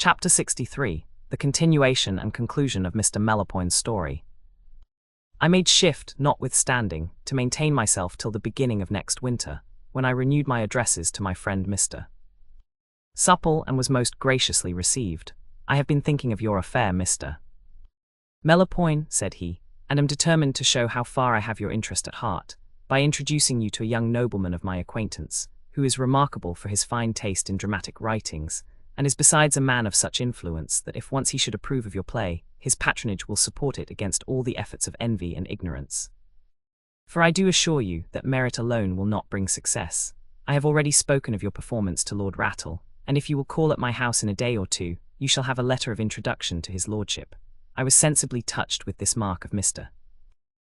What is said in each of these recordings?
Chapter 63, The Continuation and Conclusion of Mr. Melopoyn's Story. I made shift, notwithstanding, to maintain myself till the beginning of next winter, when I renewed my addresses to my friend Mr. Supple, and was most graciously received. "I have been thinking of your affair, Mr. Melopoyn," said he, "and am determined to show how far I have your interest at heart, by introducing you to a young nobleman of my acquaintance, who is remarkable for his fine taste in dramatic writings, and is besides a man of such influence that if once he should approve of your play, his patronage will support it against all the efforts of envy and ignorance. For I do assure you that merit alone will not bring success. I have already spoken of your performance to Lord Rattle, and if you will call at my house in a day or two, you shall have a letter of introduction to his lordship." I was sensibly touched with this mark of Mr.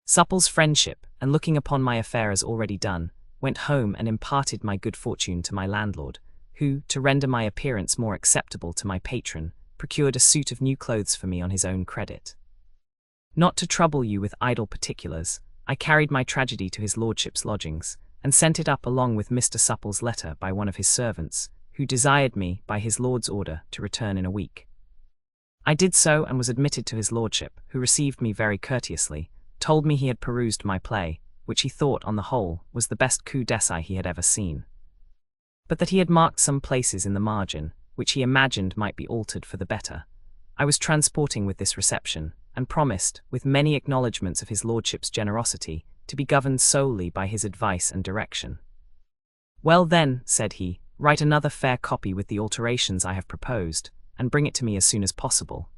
Supple's friendship, and looking upon my affair as already done, went home and imparted my good fortune to my landlord, who, to render my appearance more acceptable to my patron, procured a suit of new clothes for me on his own credit. Not to trouble you with idle particulars, I carried my tragedy to his lordship's lodgings, and sent it up along with Mr. Supple's letter by one of his servants, who desired me, by his lord's order, to return in a week. I did so, and was admitted to his lordship, who received me very courteously, told me he had perused my play, which he thought, on the whole, was the best coup d'essai he had ever seen, but that he had marked some places in the margin, which he imagined might be altered for the better. I was transporting with this reception, and promised, with many acknowledgments of his lordship's generosity, to be governed solely by his advice and direction. "Well then," said he, "write another fair copy with the alterations I have proposed, and bring it to me as soon as possible,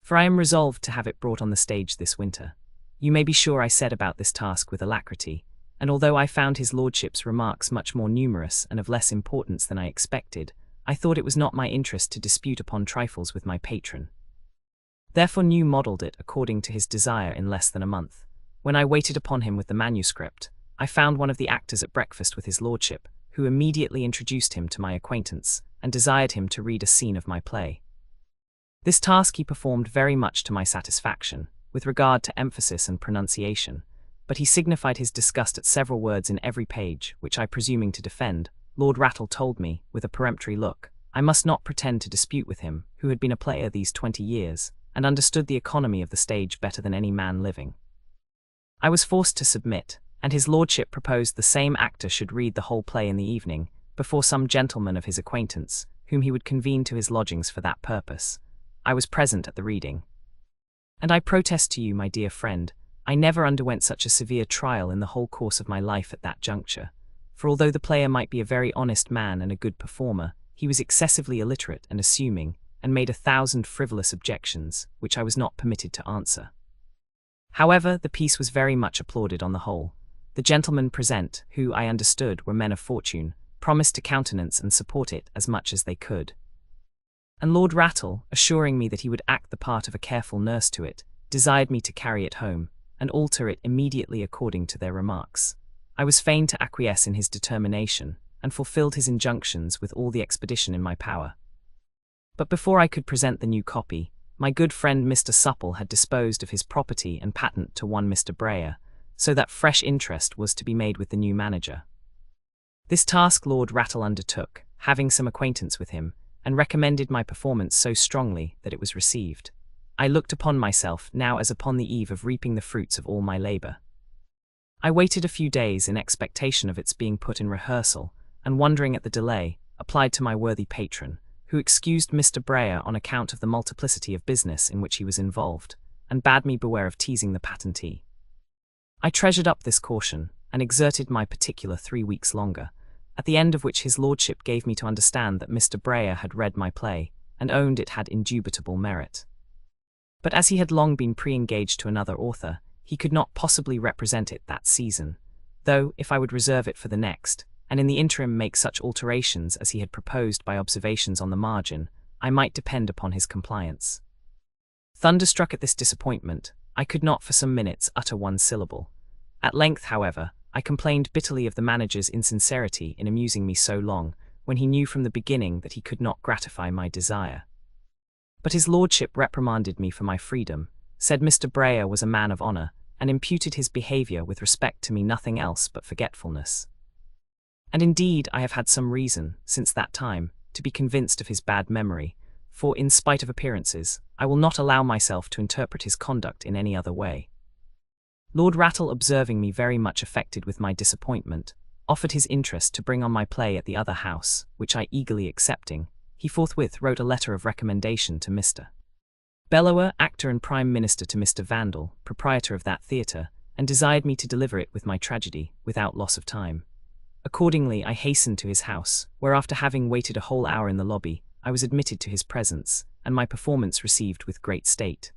for I am resolved to have it brought on the stage this winter." You may be sure I set about this task with alacrity, and although I found his lordship's remarks much more numerous and of less importance than I expected, I thought it was not my interest to dispute upon trifles with my patron. Therefore modelled it according to his desire in less than a month. When I waited upon him with the manuscript, I found one of the actors at breakfast with his lordship, who immediately introduced him to my acquaintance, and desired him to read a scene of my play. This task he performed very much to my satisfaction, with regard to emphasis and pronunciation, but he signified his disgust at several words in every page, which I, presuming to defend, Lord Rattle told me, with a peremptory look, I must not pretend to dispute with him, who had been a player these 20 years, and understood the economy of the stage better than any man living. I was forced to submit, and his lordship proposed the same actor should read the whole play in the evening, before some gentleman of his acquaintance, whom he would convene to his lodgings for that purpose. I was present at the reading. And I protest to you, my dear friend, I never underwent such a severe trial in the whole course of my life at that juncture, for although the player might be a very honest man and a good performer, he was excessively illiterate and assuming, and made 1,000 frivolous objections, which I was not permitted to answer. However, the piece was very much applauded on the whole. The gentlemen present, who, I understood, were men of fortune, promised to countenance and support it as much as they could. And Lord Rattle, assuring me that he would act the part of a careful nurse to it, desired me to carry it home, and alter it immediately according to their remarks. I was fain to acquiesce in his determination, and fulfilled his injunctions with all the expedition in my power. But before I could present the new copy, my good friend Mr. Supple had disposed of his property and patent to one Mr. Brayer, so that fresh interest was to be made with the new manager. This task Lord Rattle undertook, having some acquaintance with him, and recommended my performance so strongly that it was received. I looked upon myself now as upon the eve of reaping the fruits of all my labour. I waited a few days in expectation of its being put in rehearsal, and wondering at the delay, applied to my worthy patron, who excused Mr. Brayer on account of the multiplicity of business in which he was involved, and bade me beware of teasing the patentee. I treasured up this caution, and exerted my particular 3 weeks longer, at the end of which his lordship gave me to understand that Mr. Brayer had read my play, and owned it had indubitable merit. But as he had long been pre-engaged to another author, he could not possibly represent it that season, though, if I would reserve it for the next, and in the interim make such alterations as he had proposed by observations on the margin, I might depend upon his compliance. Thunderstruck at this disappointment, I could not for some minutes utter one syllable. At length, however, I complained bitterly of the manager's insincerity in amusing me so long, when he knew from the beginning that he could not gratify my desire. But his lordship reprimanded me for my freedom, said Mr. Brayer was a man of honour, and imputed his behaviour with respect to me nothing else but forgetfulness. And indeed I have had some reason, since that time, to be convinced of his bad memory, for in spite of appearances, I will not allow myself to interpret his conduct in any other way. Lord Rattle, observing me very much affected with my disappointment, offered his interest to bring on my play at the other house, which I eagerly accepting, he forthwith wrote a letter of recommendation to Mr. Bellower, actor and Prime Minister, to Mr. Vandal, proprietor of that theatre, and desired me to deliver it with my tragedy, without loss of time. Accordingly, I hastened to his house, where after having waited a whole hour in the lobby, I was admitted to his presence, and my performance received with great state.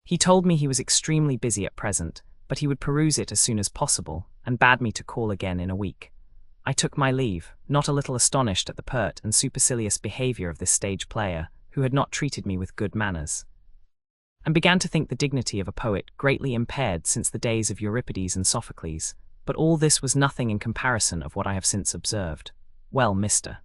He told me he was extremely busy at present, but he would peruse it as soon as possible, and bade me to call again in a week. I took my leave, not a little astonished at the pert and supercilious behaviour of this stage player, who had not treated me with good manners, and began to think the dignity of a poet greatly impaired since the days of Euripides and Sophocles, but all this was nothing in comparison of what I have since observed. Well, Mr.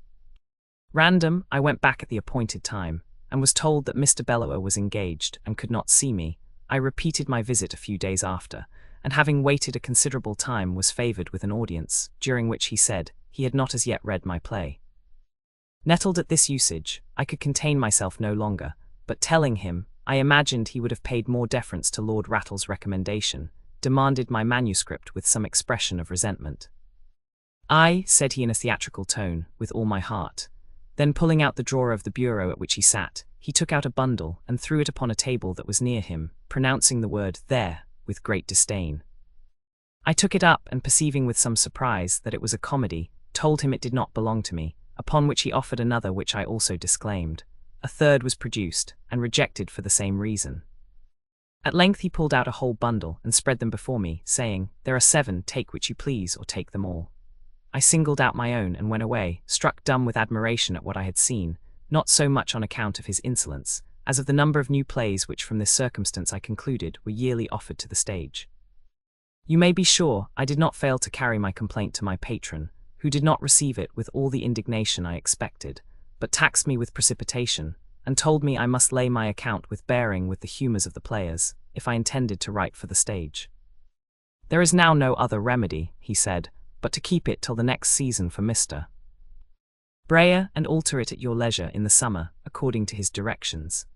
Random, I went back at the appointed time, and was told that Mr. Bellower was engaged and could not see me. I repeated my visit a few days after, and having waited a considerable time was favoured with an audience, during which he said he had not as yet read my play. Nettled at this usage, I could contain myself no longer, but telling him I imagined he would have paid more deference to Lord Rattle's recommendation, demanded my manuscript with some expression of resentment. "I," said he in a theatrical tone, "with all my heart." Then pulling out the drawer of the bureau at which he sat, he took out a bundle and threw it upon a table that was near him, pronouncing the word "there" with great disdain. I took it up, and perceiving with some surprise that it was a comedy, told him it did not belong to me, upon which he offered another, which I also disclaimed. A third was produced, and rejected for the same reason. At length he pulled out a whole bundle and spread them before me, saying, "There are 7, take which you please, or take them all." I singled out my own and went away, struck dumb with admiration at what I had seen, not so much on account of his insolence, as of the number of new plays which from this circumstance I concluded were yearly offered to the stage. You may be sure I did not fail to carry my complaint to my patron, who did not receive it with all the indignation I expected, but taxed me with precipitation, and told me I must lay my account with bearing with the humours of the players, if I intended to write for the stage. "There is now no other remedy," he said, "but to keep it till the next season for Mr. Breyer, and alter it at your leisure in the summer, according to his directions."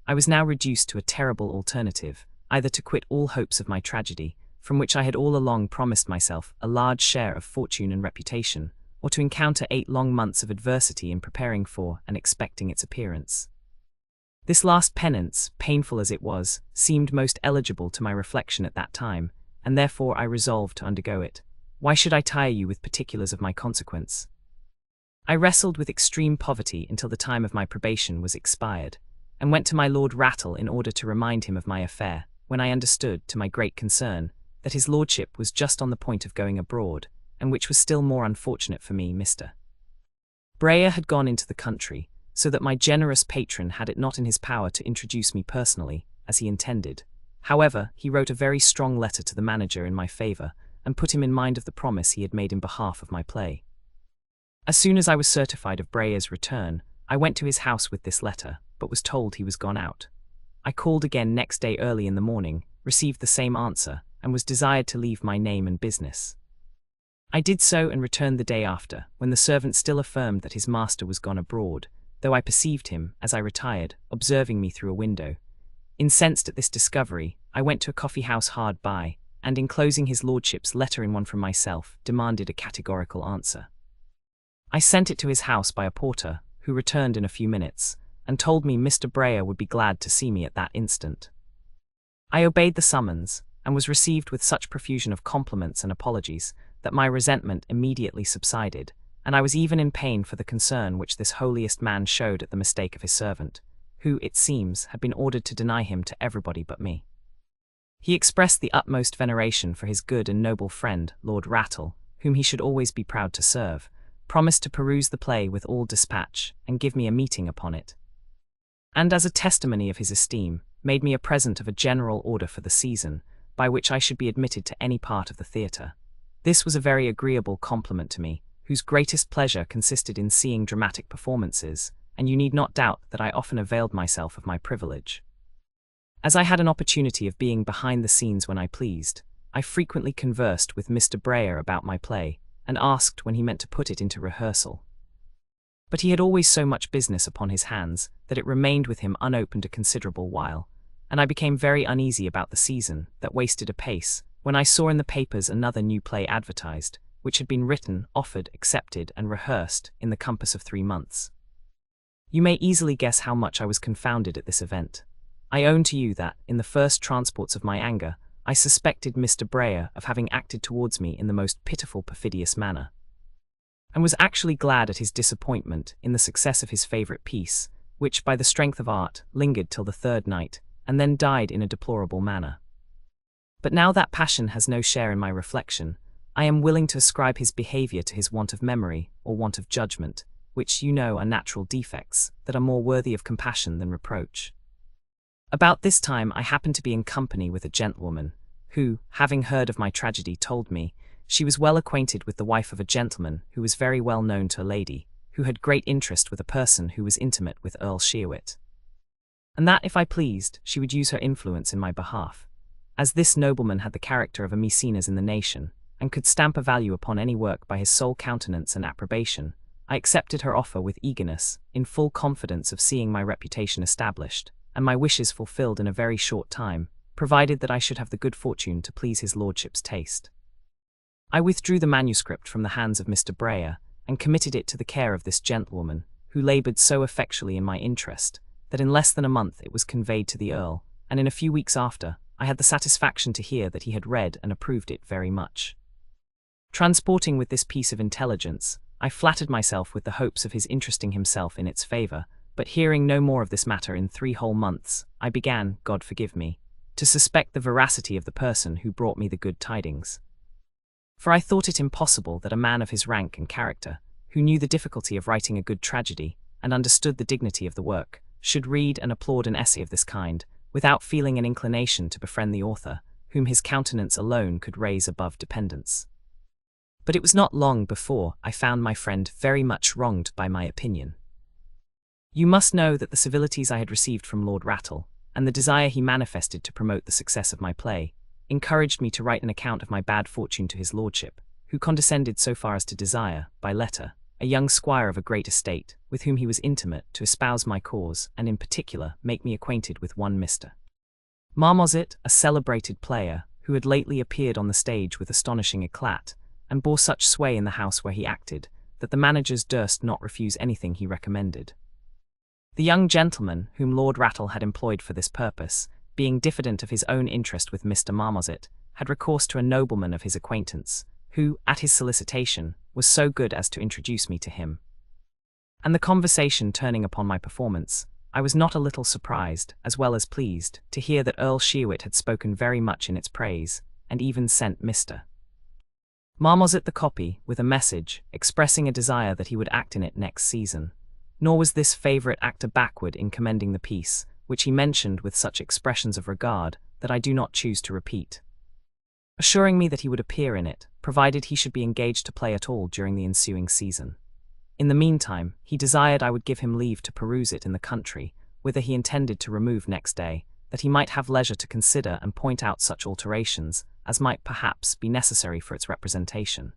I was now reduced to a terrible alternative, either to quit all hopes of my tragedy, from which I had all along promised myself a large share of fortune and reputation, or to encounter 8 long months of adversity in preparing for and expecting its appearance. This last penance, painful as it was, seemed most eligible to my reflection at that time, and therefore I resolved to undergo it. Why should I tire you with particulars of my consequence? I wrestled with extreme poverty until the time of my probation was expired, and went to my Lord Rattle in order to remind him of my affair, when I understood, to my great concern, that his lordship was just on the point of going abroad, and which was still more unfortunate for me, Mr. Breyer had gone into the country, so that my generous patron had it not in his power to introduce me personally, as he intended. However, he wrote a very strong letter to the manager in my favour, and put him in mind of the promise he had made in behalf of my play. As soon as I was certified of Breyer's return, I went to his house with this letter, but was told he was gone out. I called again next day early in the morning, received the same answer, and was desired to leave my name and business. I did so, and returned the day after, when the servant still affirmed that his master was gone abroad, though I perceived him, as I retired, observing me through a window. Incensed at this discovery, I went to a coffee-house hard by, and enclosing his lordship's letter in one from myself, demanded a categorical answer. I sent it to his house by a porter, who returned in a few minutes, and told me Mr. Breyer would be glad to see me at that instant. I obeyed the summons, and was received with such profusion of compliments and apologies, that my resentment immediately subsided, and I was even in pain for the concern which this holiest man showed at the mistake of his servant, who, it seems, had been ordered to deny him to everybody but me. He expressed the utmost veneration for his good and noble friend, Lord Rattle, whom he should always be proud to serve, promised to peruse the play with all dispatch, and give me a meeting upon it, and as a testimony of his esteem, made me a present of a general order for the season, by which I should be admitted to any part of the theatre. This was a very agreeable compliment to me, whose greatest pleasure consisted in seeing dramatic performances, and you need not doubt that I often availed myself of my privilege. As I had an opportunity of being behind the scenes when I pleased, I frequently conversed with Mr. Breyer about my play, and asked when he meant to put it into rehearsal. But he had always so much business upon his hands that it remained with him unopened a considerable while, and I became very uneasy about the season that wasted apace when I saw in the papers another new play advertised, which had been written, offered, accepted, and rehearsed in the compass of 3 months. You may easily guess how much I was confounded at this event. I own to you that, in the first transports of my anger, I suspected Mr. Brayer of having acted towards me in the most pitiful perfidious manner, and was actually glad at his disappointment in the success of his favourite piece, which, by the strength of art, lingered till the 3rd night, and then died in a deplorable manner. But now that passion has no share in my reflection, I am willing to ascribe his behaviour to his want of memory, or want of judgment, which you know are natural defects that are more worthy of compassion than reproach. About this time I happened to be in company with a gentlewoman, who, having heard of my tragedy, told me she was well acquainted with the wife of a gentleman who was very well known to a lady, who had great interest with a person who was intimate with Earl Sheerwit, and that, if I pleased, she would use her influence in my behalf. As this nobleman had the character of a Maecenas in the nation, and could stamp a value upon any work by his sole countenance and approbation, I accepted her offer with eagerness, in full confidence of seeing my reputation established, and my wishes fulfilled in a very short time, provided that I should have the good fortune to please his lordship's taste. I withdrew the manuscript from the hands of Mr. Brayer, and committed it to the care of this gentlewoman, who laboured so effectually in my interest, that in less than a month it was conveyed to the Earl, and in a few weeks after, I had the satisfaction to hear that he had read and approved it very much. Transporting with this piece of intelligence, I flattered myself with the hopes of his interesting himself in its favour, but hearing no more of this matter in 3 whole months, I began, God forgive me, to suspect the veracity of the person who brought me the good tidings. For I thought it impossible that a man of his rank and character, who knew the difficulty of writing a good tragedy, and understood the dignity of the work, should read and applaud an essay of this kind, without feeling an inclination to befriend the author, whom his countenance alone could raise above dependence. But it was not long before I found my friend very much wronged by my opinion. You must know that the civilities I had received from Lord Rattle, and the desire he manifested to promote the success of my play, encouraged me to write an account of my bad fortune to his lordship, who condescended so far as to desire, by letter, a young squire of a great estate, with whom he was intimate, to espouse my cause, and in particular make me acquainted with one Mr. Marmozet, a celebrated player, who had lately appeared on the stage with astonishing eclat, and bore such sway in the house where he acted, that the managers durst not refuse anything he recommended. The young gentleman, whom Lord Rattle had employed for this purpose, being diffident of his own interest with Mr. Marmozet, had recourse to a nobleman of his acquaintance, who, at his solicitation, was so good as to introduce me to him. And the conversation turning upon my performance, I was not a little surprised, as well as pleased, to hear that Earl Sheerwit had spoken very much in its praise, and even sent Mr. Marmozet the copy, with a message, expressing a desire that he would act in it next season. Nor was this favourite actor backward in commending the piece, which he mentioned with such expressions of regard that I do not choose to repeat, assuring me that he would appear in it, provided he should be engaged to play at all during the ensuing season. In the meantime, he desired I would give him leave to peruse it in the country, whither he intended to remove next day, that he might have leisure to consider and point out such alterations as might perhaps be necessary for its representation,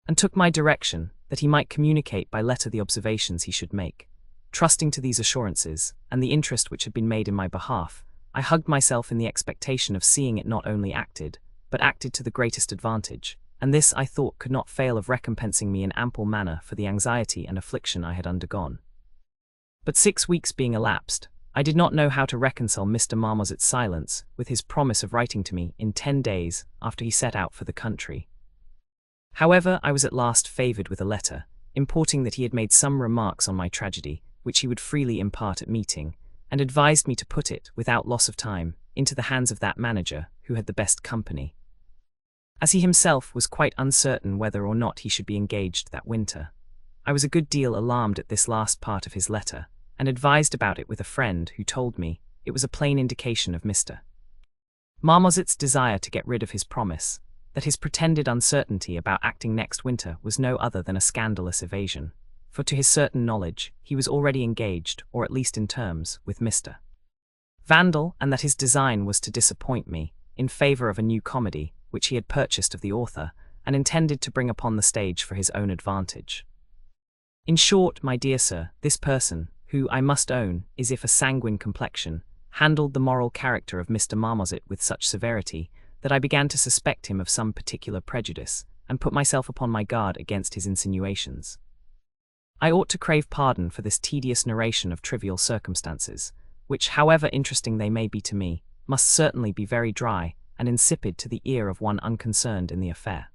and took my direction that he might communicate by letter the observations he should make. Trusting to these assurances, and the interest which had been made in my behalf, I hugged myself in the expectation of seeing it not only acted, but acted to the greatest advantage, and this I thought could not fail of recompensing me in ample manner for the anxiety and affliction I had undergone. But 6 weeks being elapsed, I did not know how to reconcile Mr. Marmozet's silence with his promise of writing to me in 10 days after he set out for the country. However, I was at last favoured with a letter, importing that he had made some remarks on my tragedy, which he would freely impart at meeting, and advised me to put it, without loss of time, into the hands of that manager, who had the best company, as he himself was quite uncertain whether or not he should be engaged that winter. I was a good deal alarmed at this last part of his letter, and advised about it with a friend who told me it was a plain indication of Mr. Marmozet's desire to get rid of his promise, that his pretended uncertainty about acting next winter was no other than a scandalous evasion, for to his certain knowledge he was already engaged, or at least in terms, with Mr. Vandal, and that his design was to disappoint me, in favour of a new comedy, which he had purchased of the author, and intended to bring upon the stage for his own advantage. In short, my dear sir, this person, who, I must own, is if a sanguine complexion, handled the moral character of Mr. Marmozet with such severity that I began to suspect him of some particular prejudice, and put myself upon my guard against his insinuations. I ought to crave pardon for this tedious narration of trivial circumstances, which, however interesting they may be to me, must certainly be very dry and insipid to the ear of one unconcerned in the affair.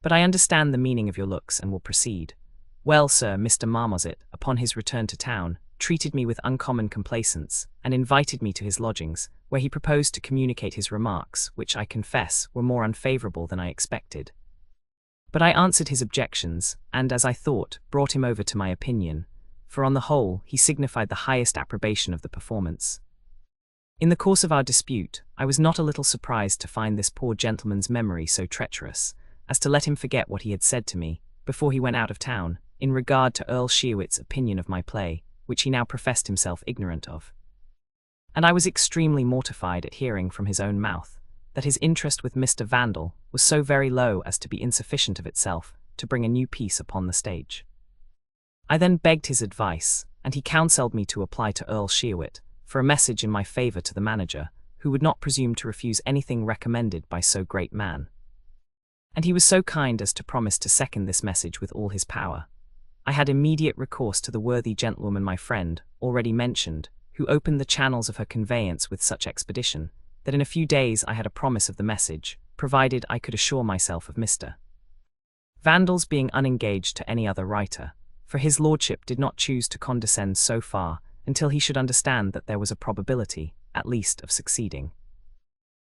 But I understand the meaning of your looks and will proceed. Well, sir, Mr. Marmozet, upon his return to town, treated me with uncommon complaisance, and invited me to his lodgings, where he proposed to communicate his remarks, which, I confess, were more unfavourable than I expected. But I answered his objections, and, as I thought, brought him over to my opinion, for on the whole he signified the highest approbation of the performance. In the course of our dispute, I was not a little surprised to find this poor gentleman's memory so treacherous, as to let him forget what he had said to me, before he went out of town, in regard to Earl Shearwit's opinion of my play, which he now professed himself ignorant of. And I was extremely mortified at hearing from his own mouth that his interest with Mr. Vandal was so very low as to be insufficient of itself to bring a new piece upon the stage. I then begged his advice, and he counselled me to apply to Earl Shearwit for a message in my favour to the manager, who would not presume to refuse anything recommended by so great man. And he was so kind as to promise to second this message with all his power. I had immediate recourse to the worthy gentlewoman my friend, already mentioned, who opened the channels of her conveyance with such expedition, that in a few days I had a promise of the message, provided I could assure myself of Mr. Vandal's being unengaged to any other writer, for his lordship did not choose to condescend so far until he should understand that there was a probability, at least, of succeeding.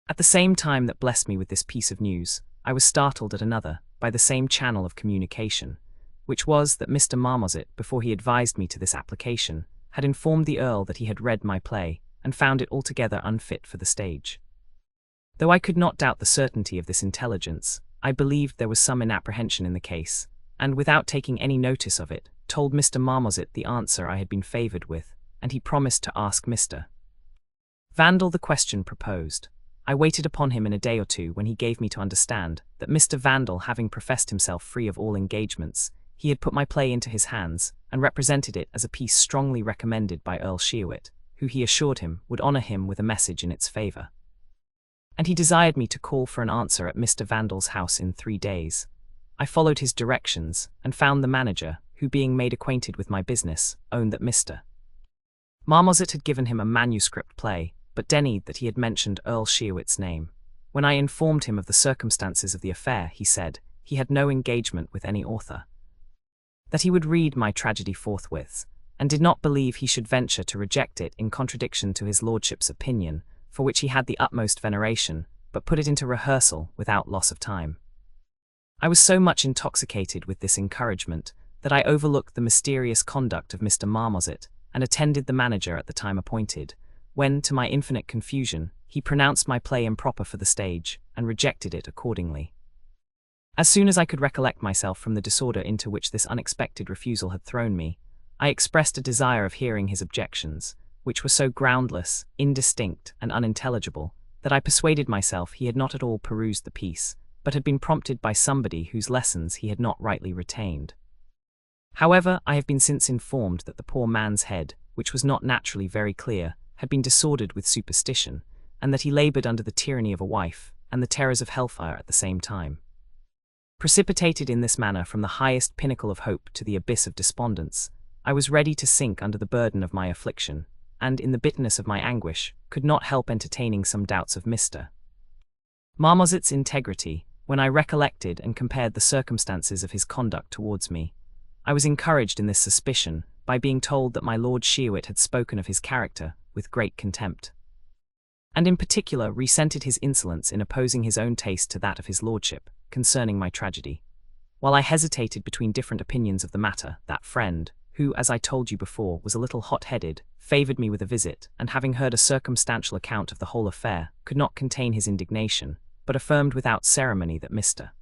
At the same time that blessed me with this piece of news, I was startled at another, by the same channel of communication, which was that Mr. Marmozet, before he advised me to this application, had informed the Earl that he had read my play, and found it altogether unfit for the stage. Though I could not doubt the certainty of this intelligence, I believed there was some inapprehension in the case, and, without taking any notice of it, told Mr. Marmozet the answer I had been favoured with, and he promised to ask Mr. Vandal the question proposed. I waited upon him in a day or two, when he gave me to understand that Mr. Vandal, having professed himself free of all engagements, he had put my play into his hands, and represented it as a piece strongly recommended by Earl Shearwit, who, he assured him, would honour him with a message in its favour. And he desired me to call for an answer at Mr. Vandal's house in 3 days. I followed his directions, and found the manager, who, being made acquainted with my business, owned that Mr. Marmozet had given him a manuscript play, but denied that he had mentioned Earl Shearwit's name. When I informed him of the circumstances of the affair, he said he had no engagement with any author, that he would read my tragedy forthwith, and did not believe he should venture to reject it in contradiction to his lordship's opinion, for which he had the utmost veneration, but put it into rehearsal without loss of time. I was so much intoxicated with this encouragement that I overlooked the mysterious conduct of Mr. Marmozet, and attended the manager at the time appointed, when, to my infinite confusion, he pronounced my play improper for the stage, and rejected it accordingly. As soon as I could recollect myself from the disorder into which this unexpected refusal had thrown me, I expressed a desire of hearing his objections, which were so groundless, indistinct, and unintelligible, that I persuaded myself he had not at all perused the piece, but had been prompted by somebody whose lessons he had not rightly retained. However, I have been since informed that the poor man's head, which was not naturally very clear, had been disordered with superstition, and that he laboured under the tyranny of a wife, and the terrors of hellfire at the same time. Precipitated in this manner from the highest pinnacle of hope to the abyss of despondence, I was ready to sink under the burden of my affliction, and, in the bitterness of my anguish, could not help entertaining some doubts of Mr. Marmozet's integrity. When I recollected and compared the circumstances of his conduct towards me, I was encouraged in this suspicion by being told that my Lord Shearwit had spoken of his character with great contempt, and in particular resented his insolence in opposing his own taste to that of his lordship concerning my tragedy. While I hesitated between different opinions of the matter, that friend, who, as I told you before, was a little hot-headed, favoured me with a visit, and, having heard a circumstantial account of the whole affair, could not contain his indignation, but affirmed without ceremony that Mr.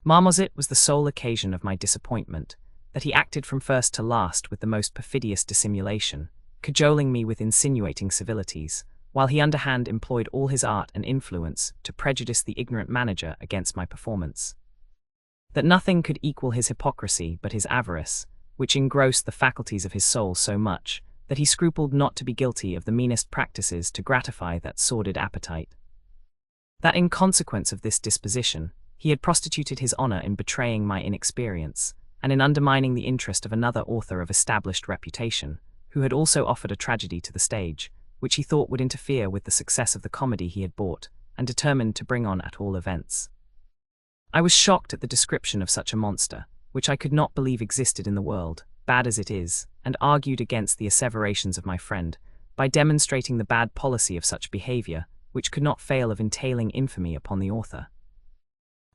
Marmozet was the sole occasion of my disappointment, that he acted from first to last with the most perfidious dissimulation, cajoling me with insinuating civilities, while he underhand employed all his art and influence to prejudice the ignorant manager against my performance. that nothing could equal his hypocrisy but his avarice, which engrossed the faculties of his soul so much that he scrupled not to be guilty of the meanest practices to gratify that sordid appetite. That in consequence of this disposition, he had prostituted his honor in betraying my inexperience, and in undermining the interest of another author of established reputation, who had also offered a tragedy to the stage, which he thought would interfere with the success of the comedy he had bought, and determined to bring on at all events. I was shocked at the description of such a monster, which I could not believe existed in the world, bad as it is, and argued against the asseverations of my friend, by demonstrating the bad policy of such behavior, which could not fail of entailing infamy upon the author.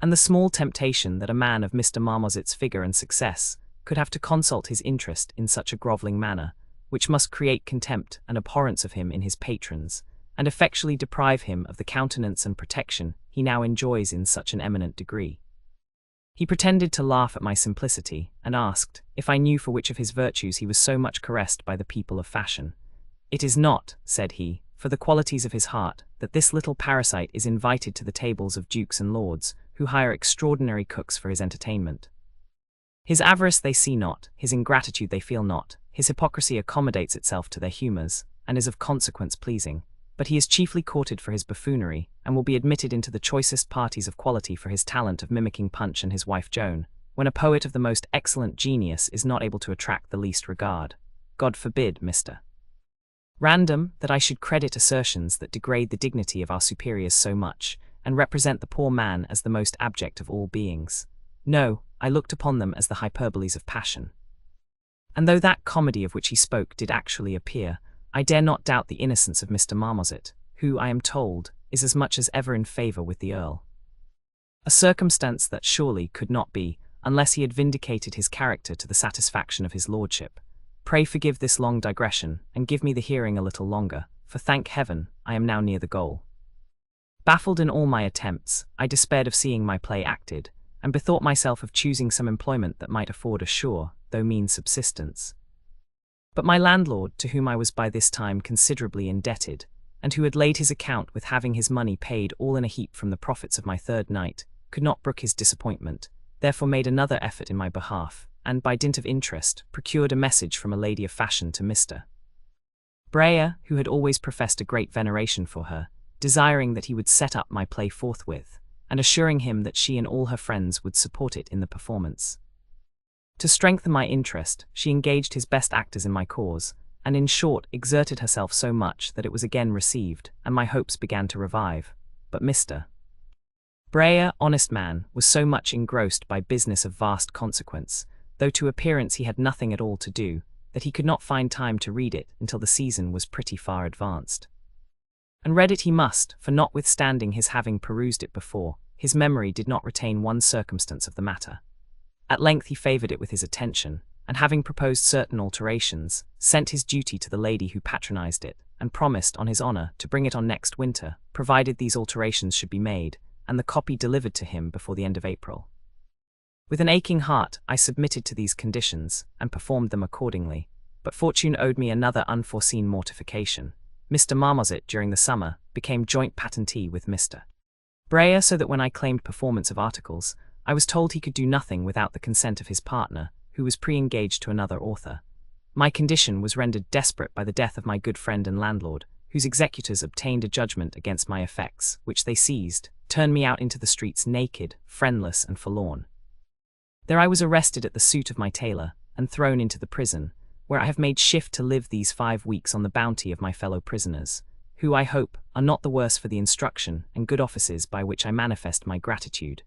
And the small temptation that a man of Mr. Marmoset's figure and success could have to consult his interest in such a grovelling manner, which must create contempt and abhorrence of him in his patrons, and effectually deprive him of the countenance and protection he now enjoys in such an eminent degree. He pretended to laugh at my simplicity, and asked if I knew for which of his virtues he was so much caressed by the people of fashion. "It is not," said he, "for the qualities of his heart, that this little parasite is invited to the tables of dukes and lords, who hire extraordinary cooks for his entertainment. His avarice they see not, his ingratitude they feel not, his hypocrisy accommodates itself to their humours, and is of consequence pleasing, but he is chiefly courted for his buffoonery, and will be admitted into the choicest parties of quality for his talent of mimicking Punch and his wife Joan, when a poet of the most excellent genius is not able to attract the least regard. God forbid, Mr. Random, that I should credit assertions that degrade the dignity of our superiors so much, and represent the poor man as the most abject of all beings. No, I looked upon them as the hyperboles of passion. And though that comedy of which he spoke did actually appear, I dare not doubt the innocence of Mr. Marmoset, who, I am told, is as much as ever in favour with the Earl. A circumstance that surely could not be, unless he had vindicated his character to the satisfaction of his lordship. Pray forgive this long digression, and give me the hearing a little longer, for thank heaven, I am now near the goal. Baffled in all my attempts, I despaired of seeing my play acted, and bethought myself of choosing some employment that might afford a sure, though mean subsistence. But my landlord, to whom I was by this time considerably indebted, and who had laid his account with having his money paid all in a heap from the profits of my third night, could not brook his disappointment, therefore made another effort in my behalf, and by dint of interest, procured a message from a lady of fashion to Mr. Breyer, who had always professed a great veneration for her, desiring that he would set up my play forthwith, and assuring him that she and all her friends would support it in the performance. To strengthen my interest, she engaged his best actors in my cause, and in short exerted herself so much that it was again received, and my hopes began to revive. But Mr. Breyer, honest man, was so much engrossed by business of vast consequence, though to appearance he had nothing at all to do, that he could not find time to read it until the season was pretty far advanced. And read it he must, for notwithstanding his having perused it before, his memory did not retain one circumstance of the matter. At length he favoured it with his attention, and having proposed certain alterations, sent his duty to the lady who patronized it, and promised, on his honour, to bring it on next winter, provided these alterations should be made, and the copy delivered to him before the end of April. With an aching heart, I submitted to these conditions, and performed them accordingly, but fortune owed me another unforeseen mortification. Mr. Marmoset, during the summer, became joint patentee with Mr. Breyer, so that when I claimed performance of articles, I was told he could do nothing without the consent of his partner, who was pre-engaged to another author. My condition was rendered desperate by the death of my good friend and landlord, whose executors obtained a judgment against my effects, which they seized, turned me out into the streets naked, friendless, and forlorn. There I was arrested at the suit of my tailor, and thrown into the prison, where I have made shift to live these 5 weeks on the bounty of my fellow prisoners, who, I hope, are not the worse for the instruction and good offices by which I manifest my gratitude.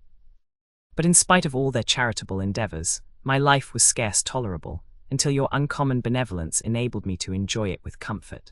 But in spite of all their charitable endeavours, my life was scarce tolerable, until your uncommon benevolence enabled me to enjoy it with comfort.